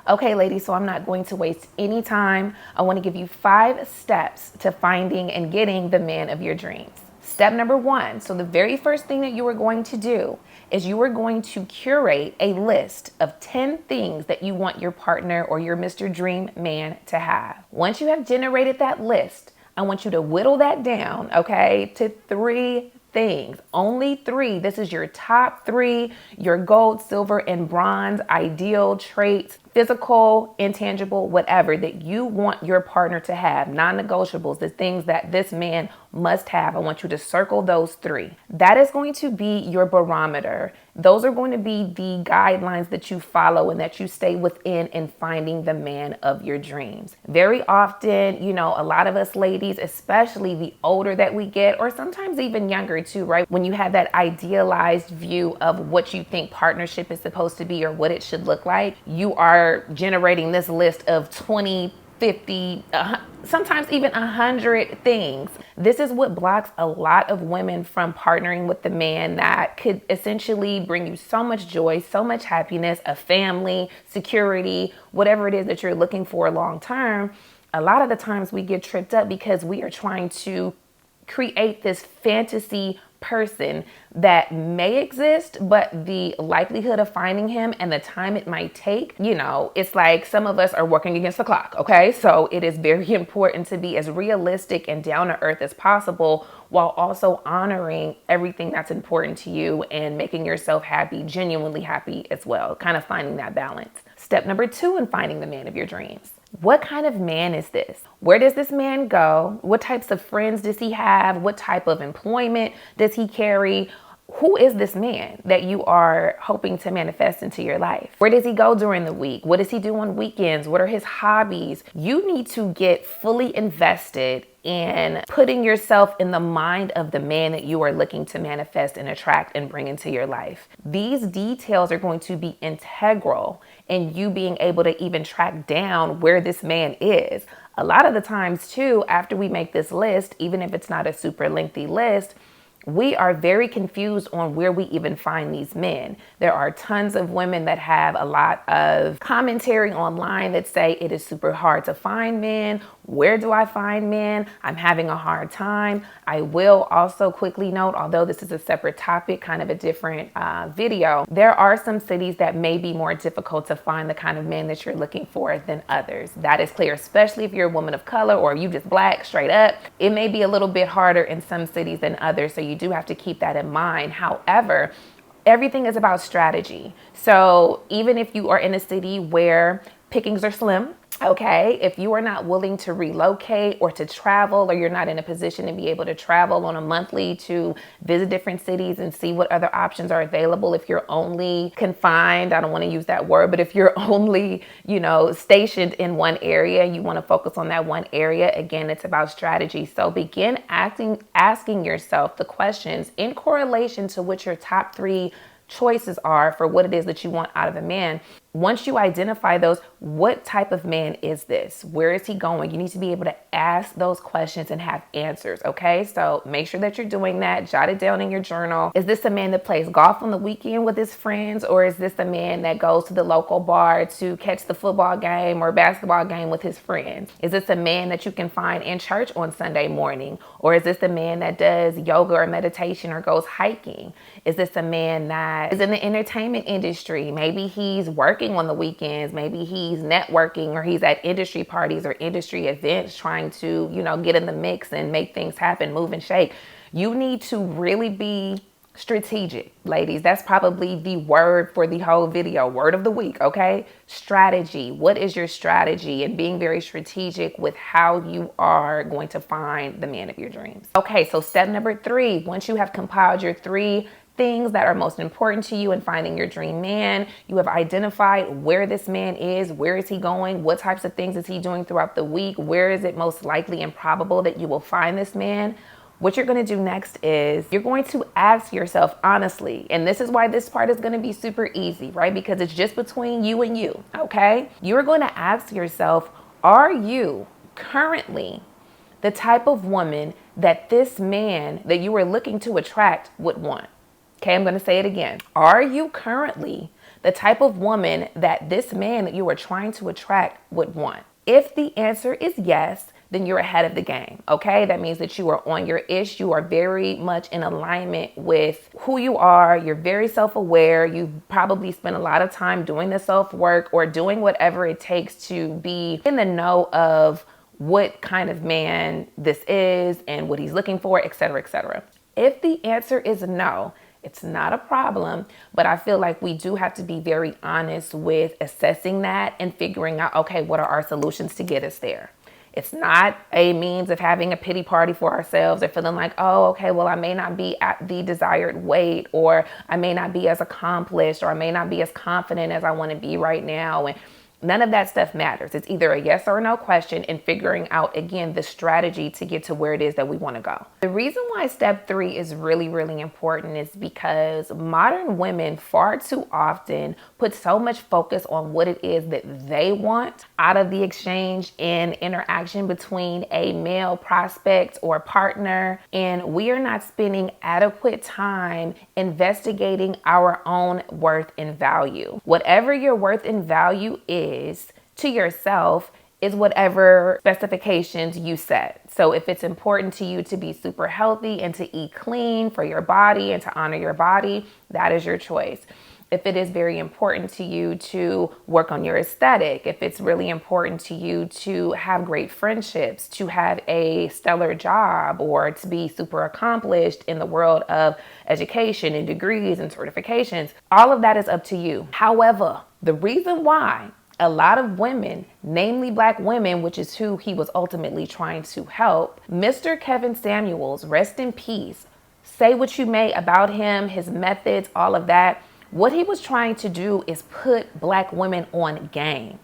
Okay, ladies, so I'm not going to waste any time. I want to give you 5 steps to finding and getting the man of your dreams. Step number 1. So the very first thing that you are going to do is you are going to curate a list of 10 things that you want your partner or your Mr. Dream man to have. Once you have generated that list, I want you to whittle that down, okay, to 3 things. Only 3. This is your top 3, your gold, silver, and bronze ideal traits, physical, intangible, whatever that you want your partner to have, non-negotiables, the things that this man must have. I want you to circle those 3. That is going to be your barometer. Those are going to be the guidelines that you follow and that you stay within in finding the man of your dreams. Very often, a lot of us ladies, especially the older that we get, or sometimes even younger too, right? When you have that idealized view of what you think partnership is supposed to be or what it should look like, you are generating this list of 20, 50, sometimes even 100 things. This is what blocks a lot of women from partnering with the man that could essentially bring you so much joy, so much happiness, a family, security, whatever it is that you're looking for long term. A lot of the times we get tripped up because we are trying to create this fantasy person that may exist, but the likelihood of finding him and the time it might take, it's like some of us are working against the clock, okay? So it is very important to be as realistic and down to earth as possible while also honoring everything that's important to you and making yourself happy, genuinely happy as well, kind of finding that balance. Step number 2 in finding the man of your dreams. What kind of man is this? Where does this man go? What types of friends does he have? What type of employment does he carry? Who is this man that you are hoping to manifest into your life? Where does he go during the week? What does he do on weekends? What are his hobbies? You need to get fully invested in putting yourself in the mind of the man that you are looking to manifest and attract and bring into your life. These details are going to be integral in you being able to even track down where this man is. A lot of the times too, after we make this list, even if it's not a super lengthy list, we are very confused on where we even find these men. There are tons of women that have a lot of commentary online that say it is super hard to find men. Where do I find men? I'm having a hard time. I will also quickly note, although this is a separate topic, kind of a different video, there are some cities that may be more difficult to find the kind of man that you're looking for than others. That is clear, especially if you're a woman of color or you just black straight up. It may be a little bit harder in some cities than others, so you do have to keep that in mind. However, everything is about strategy. So even if you are in a city where pickings are slim, okay, if you are not willing to relocate or to travel, or you're not in a position to be able to travel on a monthly to visit different cities and see what other options are available, if you're only confined, I don't want to use that word, but if you're only, stationed in one area, you want to focus on that one area, again, it's about strategy. So begin asking yourself the questions in correlation to what your top 3 choices are for what it is that you want out of a man. Once you identify those, what type of man is this? Where is he going? You need to be able to ask those questions and have answers, okay? So make sure that you're doing that. Jot it down in your journal. Is this a man that plays golf on the weekend with his friends? Or is this a man that goes to the local bar to catch the football game or basketball game with his friends? Is this a man that you can find in church on Sunday morning? Or is this a man that does yoga or meditation or goes hiking? Is this a man that is in the entertainment industry? Maybe he's working on the weekends, maybe he's networking, or he's at industry parties or industry events trying to, get in the mix and make things happen, move and shake. You need to really be strategic, ladies. That's probably the word for the whole video, word of the week, okay? Strategy. What is your strategy? And being very strategic with how you are going to find the man of your dreams. Okay, so step number 3, once you have compiled your 3 things that are most important to you in finding your dream man, you have identified where this man is, where is he going, what types of things is he doing throughout the week, where is it most likely and probable that you will find this man. What you're going to do next is you're going to ask yourself honestly, and this is why this part is going to be super easy, right? Because it's just between you and you, okay? You're going to ask yourself, are you currently the type of woman that this man that you are looking to attract would want? Okay, I'm going to say it again. Are you currently the type of woman that this man that you are trying to attract would want? If the answer is yes, then you're ahead of the game, okay? That means that you are on your ish. You are very much in alignment with who you are. You're very self-aware. You probably spend a lot of time doing the self-work or doing whatever it takes to be in the know of what kind of man this is and what he's looking for, et cetera, et cetera. If the answer is no, it's not a problem, but I feel like we do have to be very honest with assessing that and figuring out, okay, what are our solutions to get us there? It's not a means of having a pity party for ourselves or feeling like, oh, okay, well, I may not be at the desired weight, or I may not be as accomplished, or I may not be as confident as I want to be right now. And none of that stuff matters. It's either a yes or no question and figuring out, again, the strategy to get to where it is that we want to go. The reason why step 3 is really, really important is because modern women far too often put so much focus on what it is that they want out of the exchange and interaction between a male prospect or partner. And we are not spending adequate time investigating our own worth and value. Whatever your worth and value is to yourself is whatever specifications you set. So if it's important to you to be super healthy and to eat clean for your body and to honor your body, that is your choice. If it is very important to you to work on your aesthetic, if it's really important to you to have great friendships, to have a stellar job, or to be super accomplished in the world of education and degrees and certifications, all of that is up to you. However, the reason why a lot of women, namely Black women, which is who he was ultimately trying to help, Mr. Kevin Samuels, rest in peace, say what you may about him, his methods, all of that. What he was trying to do is put Black women on game.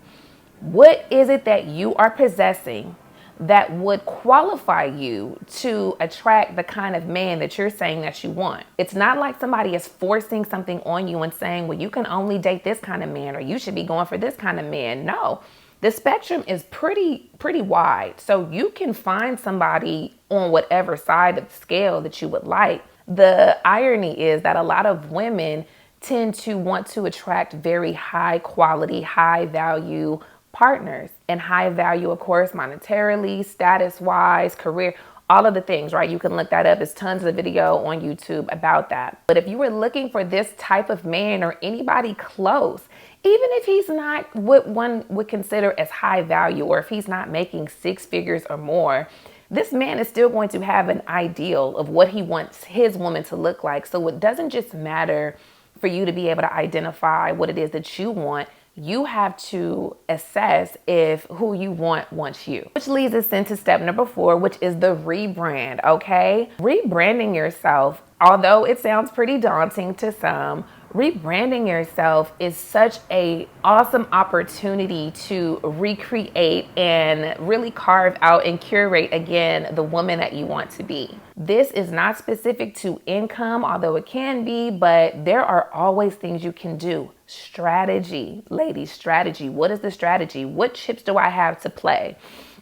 What is it that you are possessing that would qualify you to attract the kind of man that you're saying that you want? It's not like somebody is forcing something on you and saying, well, you can only date this kind of man, or you should be going for this kind of man. No, the spectrum is pretty wide. So you can find somebody on whatever side of the scale that you would like. The irony is that a lot of women tend to want to attract very high quality, high value partners, and high value, of course, monetarily, status wise, career, all of the things, right? You can look that up. There's tons of video on YouTube about that. But if you were looking for this type of man or anybody close, even if he's not what one would consider as high value, or if he's not making 6 figures or more, this man is still going to have an ideal of what he wants his woman to look like. So it doesn't just matter for you to be able to identify what it is that you want. You have to assess if who you want wants you. Which leads us into step number 4, which is the rebrand, okay? Rebranding yourself, although it sounds pretty daunting to some, rebranding yourself is such an awesome opportunity to recreate and really carve out and curate again the woman that you want to be. This is not specific to income, although it can be, but there are always things you can do. Strategy, ladies, strategy. What is the strategy? What chips do I have to play?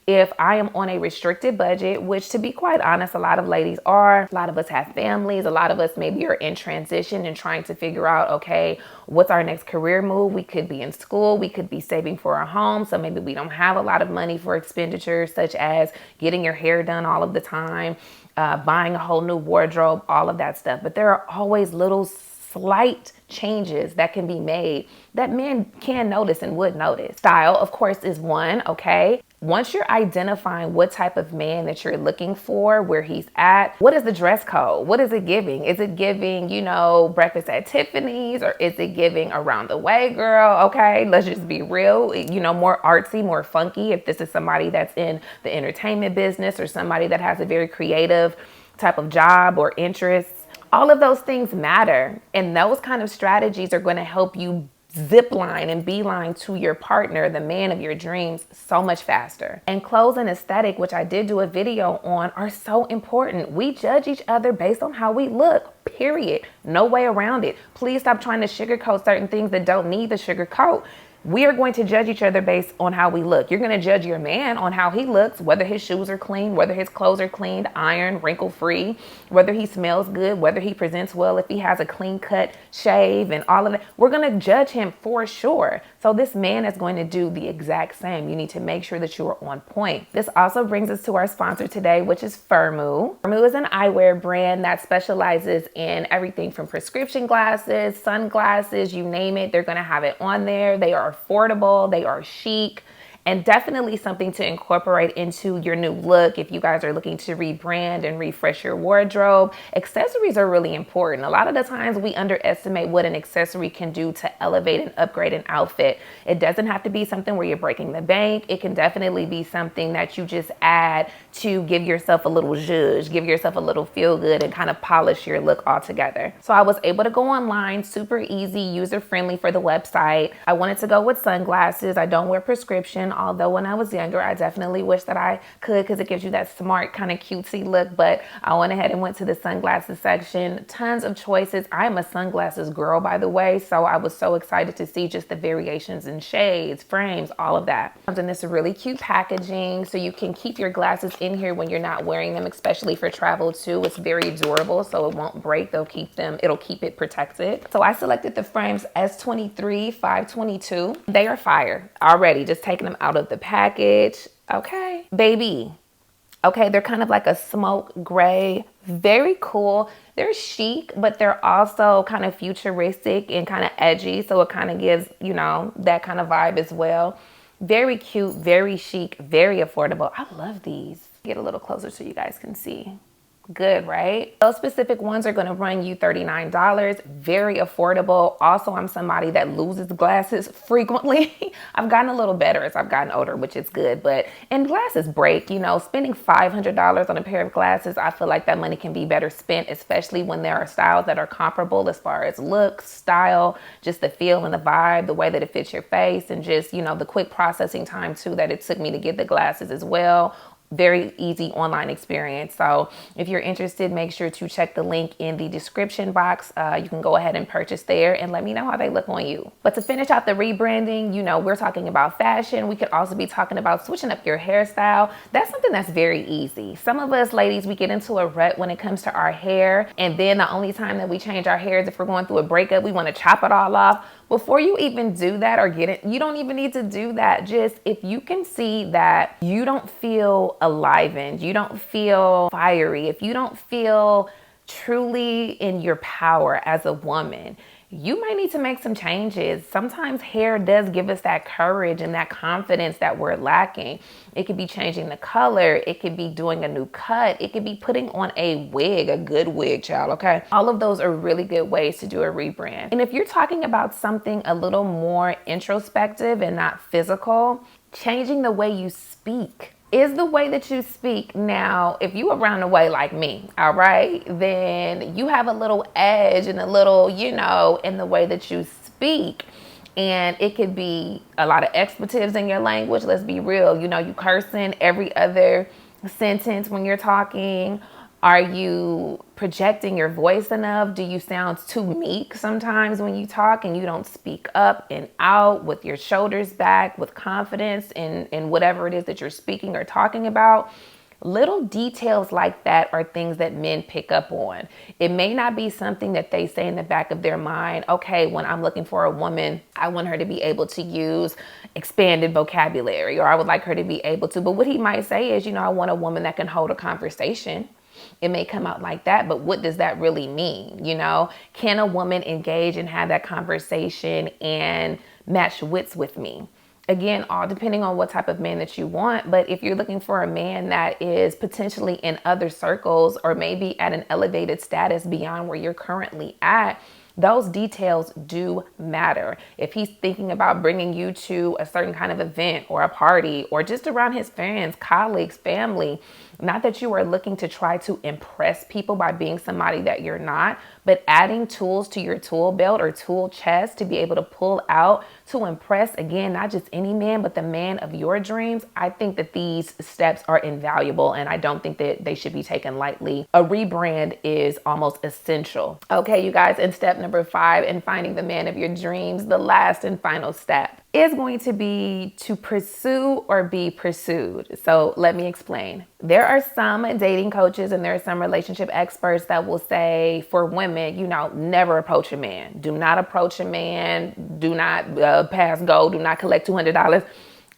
If I am on a restricted budget, which to be quite honest, a lot of ladies are, a lot of us have families, a lot of us maybe are in transition and trying to figure out, okay, what's our next career move? We could be in school, we could be saving for a home, so maybe we don't have a lot of money for expenditures such as getting your hair done all of the time, buying a whole new wardrobe, all of that stuff. But there are always little slight changes that can be made that men can notice and would notice. Style, of course, is one, okay? Once you're identifying what type of man that you're looking for, where he's at, what is the dress code? What is it giving? Is it giving, breakfast at Tiffany's, or is it giving around the way, girl? Okay, let's just be real, more artsy, more funky. If this is somebody that's in the entertainment business or somebody that has a very creative type of job or interests, all of those things matter. And those kind of strategies are going to help you zip line and beeline to your partner, the man of your dreams, so much faster. And clothes and aesthetic, which I did do a video on, are so important. We judge each other based on how we look, period. No way around it. Please stop trying to sugarcoat certain things that don't need the sugarcoat. We are going to judge each other based on how we look. You're going to judge your man on how he looks, whether his shoes are clean, whether his clothes are cleaned, ironed, wrinkle-free, whether he smells good, whether he presents well, if he has a clean cut shave and all of that. We're going to judge him for sure. So this man is going to do the exact same. You need to make sure that you are on point. This also brings us to our sponsor today, which is Firmoo. Firmoo is an eyewear brand that specializes in everything from prescription glasses, sunglasses, you name it. They're going to have it on there. They are affordable. They are chic. And definitely something to incorporate into your new look if you guys are looking to rebrand and refresh your wardrobe. Accessories are really important. A lot of the times we underestimate what an accessory can do to elevate and upgrade an outfit. It doesn't have to be something where you're breaking the bank. It can definitely be something that you just add to give yourself a little zhuzh, give yourself a little feel good, and kind of polish your look altogether. So I was able to go online, super easy, user friendly for the website. I wanted to go with sunglasses. I don't wear prescription. Although when I was younger, I definitely wish that I could, because it gives you that smart kind of cutesy look. But I went ahead and went to the sunglasses section. Tons of choices. I'm a sunglasses girl, by the way. So I was so excited to see just the variations in shades, frames, all of that. Comes in this really cute packaging. So you can keep your glasses in here when you're not wearing them, especially for travel too. It's very durable, so it won't break. It'll keep it protected. So I selected the frames S23, 522. They are fire already, just taking them out of the package. Okay, baby. Okay, they're kind of like a smoke gray, very cool. They're chic, but they're also kind of futuristic and kind of edgy. So it kind of gives, you know, that kind of vibe as well. Very cute, very chic, very affordable. I love these. Get a little closer so you guys can see. Good, right? Those specific ones are going to run you $39. Very affordable. Also, I'm somebody that loses glasses frequently. I've gotten a little better as I've gotten older, which is good. And glasses break, you know, spending $500 on a pair of glasses, I feel like that money can be better spent, especially when there are styles that are comparable as far as look, style, just the feel and the vibe, the way that it fits your face, and just, you know, the quick processing time too that it took me to get the glasses as well. Very easy online experience. So if you're interested, make sure to check the link in the description box. You can go ahead and purchase there and let me know how they look on you. But to finish out the rebranding, you know, we're talking about fashion. We could also be talking about switching up your hairstyle. That's something that's very easy. Some of us ladies, we get into a rut when it comes to our hair. And then the only time that we change our hair is if we're going through a breakup. We want to chop it all off. Before you even do that or get it, you don't even need to do that. Just if you can see that you don't feel enlivened, you don't feel fiery, if you don't feel truly in your power as a woman, you might need to make some changes. Sometimes hair does give us that courage and that confidence that we're lacking. It could be changing the color. It could be doing a new cut. It could be putting on a wig, a good wig, child, okay? All of those are really good ways to do a rebrand. And if you're talking about something a little more introspective and not physical, changing the way you speak is the way that you speak. Now, if you around the way like me, all right, then you have a little edge and a little, you know, in the way that you speak. And it could be a lot of expletives in your language. Let's be real. You know, you cursing every other sentence when you're talking. Are you projecting your voice enough? Do you sound too meek sometimes when you talk and you don't speak up and out with your shoulders back, with confidence in whatever it is that you're speaking or talking about? Little details like that are things that men pick up on. It may not be something that they say in the back of their mind. Okay, when I'm looking for a woman, I want her to be able to use expanded vocabulary, or I would like her to be able to. But what he might say is, you know, I want a woman that can hold a conversation. It may come out like that, but what does that really mean? You know, can a woman engage and have that conversation and match wits with me? Again, all depending on what type of man that you want. But if you're looking for a man that is potentially in other circles or maybe at an elevated status beyond where you're currently at, those details do matter. If he's thinking about bringing you to a certain kind of event or a party or just around his friends, colleagues, family, not that you are looking to try to impress people by being somebody that you're not, but adding tools to your tool belt or tool chest to be able to pull out to impress, again, not just any man, but the man of your dreams. I think that these steps are invaluable and I don't think that they should be taken lightly. A rebrand is almost essential. Okay, you guys, and step number 5 in finding the man of your dreams, the last and final step is going to be to pursue or be pursued. So let me explain. There are some dating coaches and there are some relationship experts that will say for women, never approach a man. Do not approach a man. Do not pass go. Do not collect $200.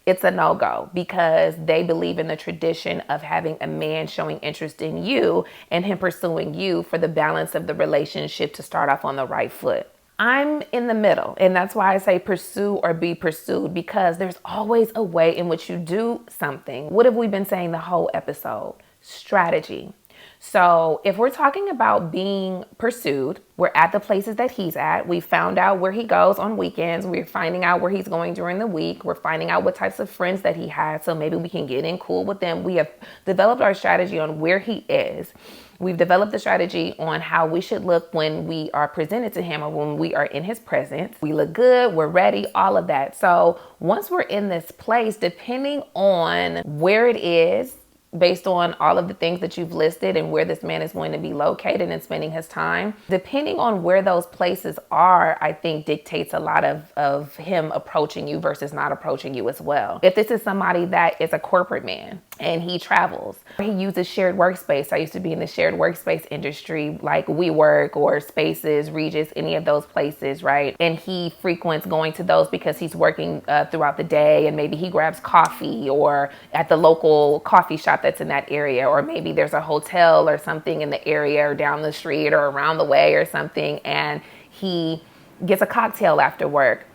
It's a no-go because they believe in the tradition of having a man showing interest in you and him pursuing you for the balance of the relationship to start off on the right foot. I'm in the middle, and that's why I say pursue or be pursued, because there's always a way in which you do something. What have we been saying the whole episode? Strategy. So if we're talking about being pursued, we're at the places that he's at. We found out where he goes on weekends. We're finding out where he's going during the week. We're finding out what types of friends that he has. So maybe we can get in cool with them. We have developed our strategy on where he is. We've developed the strategy on how we should look when we are presented to him or when we are in his presence. We look good, we're ready, all of that. So once we're in this place, depending on where it is, based on all of the things that you've listed and where this man is going to be located and spending his time, depending on where those places are, I think dictates a lot of him approaching you versus not approaching you as well. If this is somebody that is a corporate man and he travels, he uses shared workspace. I used to be in the shared workspace industry, like WeWork or Spaces, Regis, any of those places, right? And he frequents going to those because he's working throughout the day, and maybe he grabs coffee or at the local coffee shop that's in that area, or maybe there's a hotel or something in the area or down the street or around the way or something, and he gets a cocktail after work.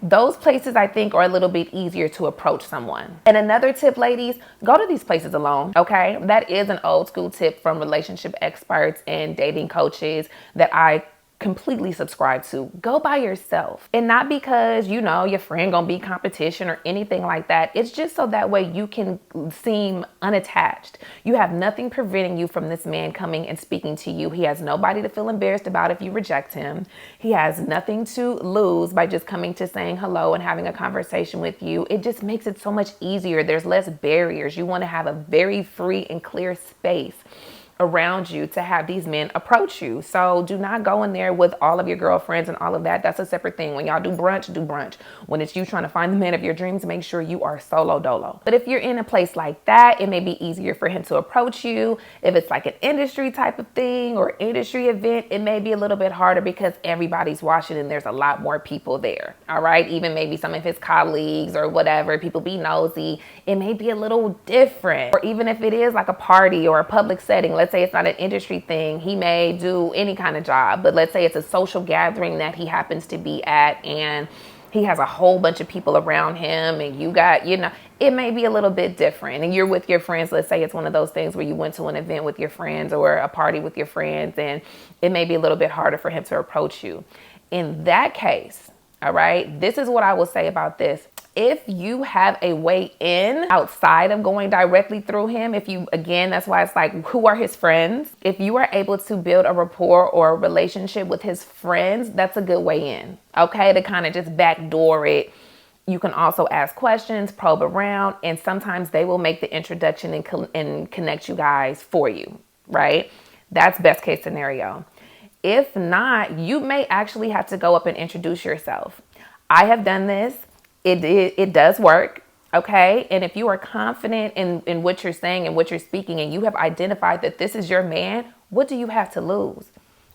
Those places, I think, are a little bit easier to approach someone. And another tip, ladies, go to these places alone, okay? That is an old school tip from relationship experts and dating coaches that I completely subscribe to. Go by yourself. And not because, your friend gonna be competition or anything like that. It's just so that way you can seem unattached. You have nothing preventing you from this man coming and speaking to you. He has nobody to feel embarrassed about if you reject him. He has nothing to lose by just coming to saying hello and having a conversation with you. It just makes it so much easier. There's less barriers. You want to have a very free and clear space around you to have these men approach you. So do not go in there with all of your girlfriends and all of that. That's a separate thing. When y'all do brunch, do brunch. When it's you trying to find the man of your dreams, make sure you are solo dolo. But if you're in a place like that, it may be easier for him to approach you. If it's like an industry type of thing or industry event, it may be a little bit harder because everybody's watching and there's a lot more people there. All right. Even maybe some of his colleagues or whatever, people be nosy. It may be a little different. Or even if it is like a party or a public setting, let's say it's not an industry thing. He may do any kind of job, but let's say it's a social gathering that he happens to be at and he has a whole bunch of people around him and you got, it may be a little bit different. And you're with your friends. Let's say it's one of those things where you went to an event with your friends or a party with your friends, and it may be a little bit harder for him to approach you. In that case, all right, this is what I will say about this. If you have a way in outside of going directly through him, that's why it's like, who are his friends? If you are able to build a rapport or a relationship with his friends, that's a good way in, okay? To kind of just backdoor it. You can also ask questions, probe around, and sometimes they will make the introduction and connect you guys for you, right? That's best case scenario. If not, you may actually have to go up and introduce yourself. I have done this. It does work, okay? And if you are confident in what you're saying and what you're speaking, and you have identified that this is your man, what do you have to lose?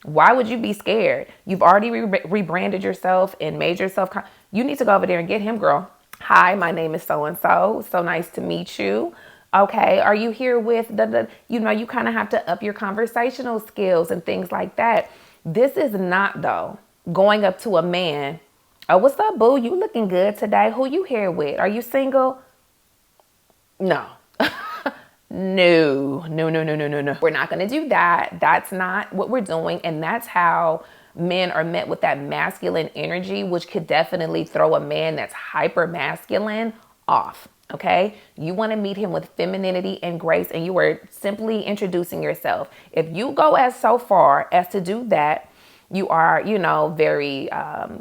Why would you be scared? You've already rebranded yourself and made yourself. You need to go over there and get him, girl. Hi, my name is so-and-so. So nice to meet you. Okay, are you here with you kind of have to up your conversational skills and things like that. This is not, though, going up to a man. Oh, what's up, boo? You looking good today. Who you here with? Are you single? No. No. We're not going to do that. That's not what we're doing. And that's how men are met with that masculine energy, which could definitely throw a man that's hyper masculine off. Okay. You want to meet him with femininity and grace, and you are simply introducing yourself. If you go as so far as to do that, you are, very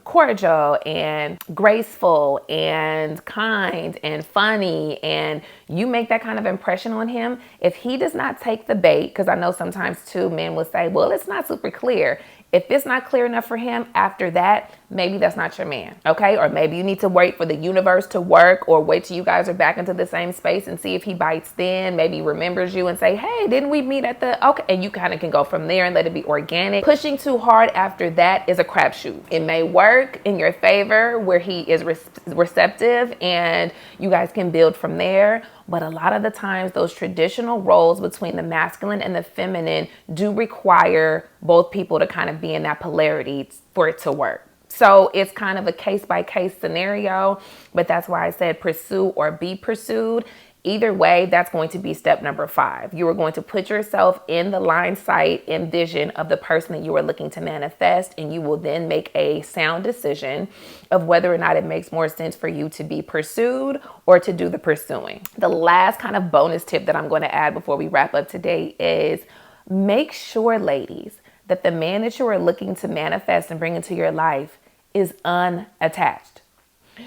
cordial and graceful and kind and funny, and you make that kind of impression on him. If he does not take the bait, because I know sometimes too, men will say, well, it's not super clear. If it's not clear enough for him after that, maybe that's not your man, okay? Or maybe you need to wait for the universe to work, or wait till you guys are back into the same space and see if he bites then, maybe remembers you and say, hey, didn't we meet at the, okay, and you kind of can go from there and let it be organic. Pushing too hard after that is a crapshoot. It may work in your favor where he is receptive and you guys can build from there. But a lot of the times those traditional roles between the masculine and the feminine do require both people to kind of be in that polarity for it to work. So it's kind of a case by case scenario, but that's why I said pursue or be pursued. Either way, that's going to be step number 5. You are going to put yourself in the line sight and vision of the person that you are looking to manifest, and you will then make a sound decision of whether or not it makes more sense for you to be pursued or to do the pursuing. The last kind of bonus tip that I'm going to add before we wrap up today is make sure, ladies, that the man that you are looking to manifest and bring into your life is unattached.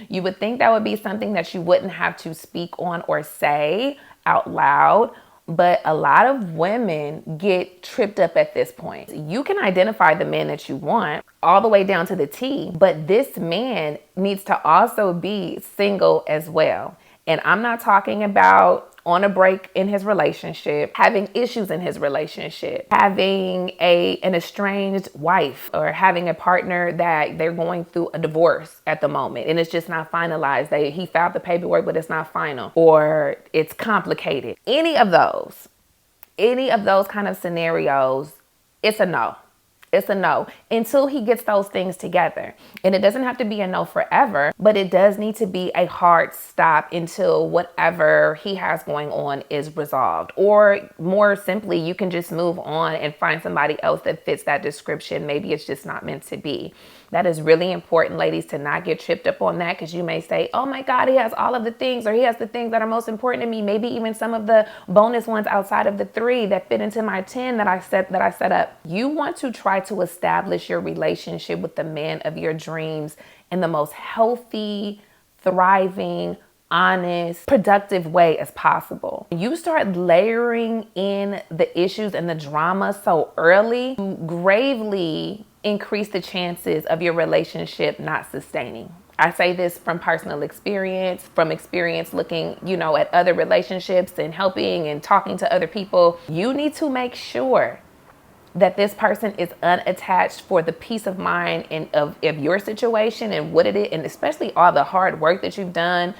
You would think that would be something that you wouldn't have to speak on or say out loud, but a lot of women get tripped up at this point. You can identify the man that you want all the way down to the T, but this man needs to also be single as well. And I'm not talking about on a break in his relationship, having issues in his relationship, having an estranged wife, or having a partner that they're going through a divorce at the moment and it's just not finalized. He filed the paperwork, but it's not final, or it's complicated. Any of those kind of scenarios, it's a no. It's a no until he gets those things together. And it doesn't have to be a no forever, but it does need to be a hard stop until whatever he has going on is resolved. Or more simply, you can just move on and find somebody else that fits that description. Maybe it's just not meant to be. That is really important, ladies, to not get tripped up on that, because you may say, oh my God, he has all of the things, or he has the things that are most important to me. Maybe even some of the bonus ones outside of the 3 that fit into my 10 that I set up. You want to try to establish your relationship with the man of your dreams in the most healthy, thriving, honest, productive way as possible. You start layering in the issues and the drama so early, you gravely increase the chances of your relationship not sustaining. I say this from personal experience, from experience looking, at other relationships and helping and talking to other people. You need to make sure that this person is unattached for the peace of mind and of your situation and what it is, and especially all the hard work that you've done.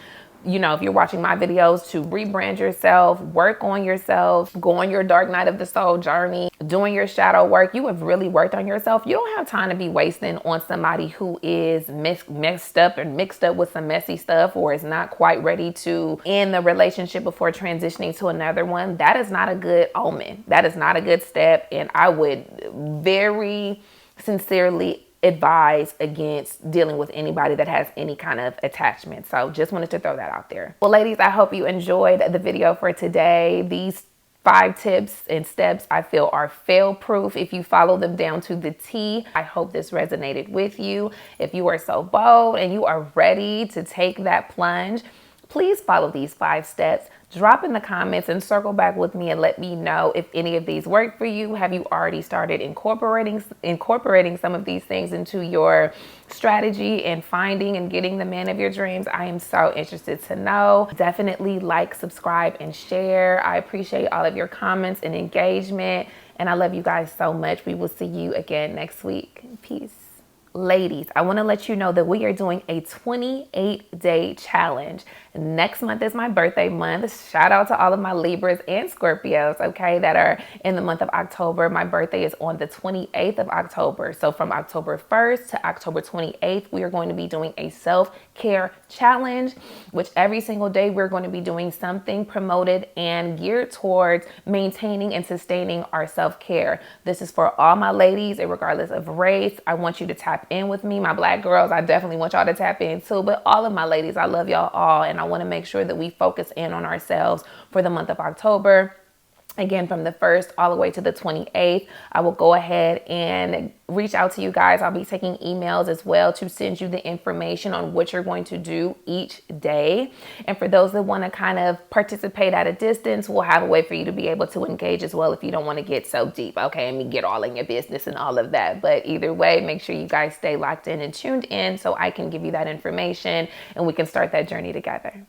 If you're watching my videos, to rebrand yourself, work on yourself, go on your dark night of the soul journey, doing your shadow work. You have really worked on yourself. You don't have time to be wasting on somebody who is messed up and mixed up with some messy stuff, or is not quite ready to end the relationship before transitioning to another one. That is not a good omen. That is not a good step. And I would very sincerely advise against dealing with anybody that has any kind of attachment. So just wanted to throw that out there. Well, ladies, I hope you enjoyed the video for today. These 5 tips and steps I feel are fail proof if you follow them down to the T. I hope this resonated with you. If you are so bold and you are ready to take that plunge, please follow these 5 steps. Drop in the comments and circle back with me and let me know if any of these work for you. Have you already started incorporating some of these things into your strategy and finding and getting the man of your dreams? I am so interested to know. Definitely like, subscribe, and share. I appreciate all of your comments and engagement, and I love you guys so much. We will see you again next week. Peace. Ladies, I want to let you know that we are doing a 28-day challenge. Next month is my birthday month. Shout out to all of my Libras and Scorpios, okay, that are in the month of October. My birthday is on the 28th of October. So from October 1st to October 28th, we are going to be doing a self-care challenge, which every single day we're going to be doing something promoted and geared towards maintaining and sustaining our self-care. This is for all my ladies, regardless of race. I want you to tap in with me. My Black girls, I definitely want y'all to tap in too, but all of my ladies, I love y'all all, and I want to make sure that we focus in on ourselves for the month of October. Again, from the 1st all the way to the 28th, I will go ahead and reach out to you guys. I'll be taking emails as well to send you the information on what you're going to do each day. And for those that want to kind of participate at a distance, we'll have a way for you to be able to engage as well if you don't want to get so deep, okay, and get all in your business and all of that. But either way, make sure you guys stay locked in and tuned in so I can give you that information and we can start that journey together.